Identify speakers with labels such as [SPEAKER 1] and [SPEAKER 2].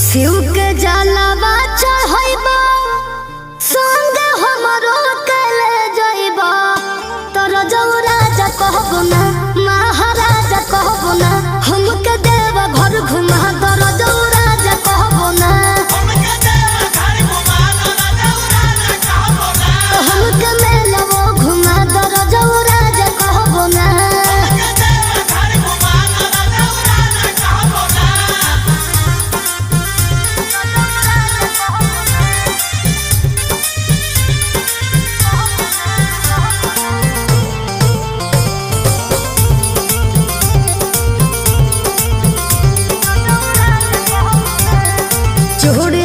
[SPEAKER 1] शिव के जलावा चढ़ाइबा संग हमरो कले जाइबा तोरा जौराजा कहबो ना महाराजा कहबो ना हमके देव घर घुमा तोरा जौराजा कहबो ना हमके मेलवो घुमा तोरा जौराजा कहबो ना चूड़ी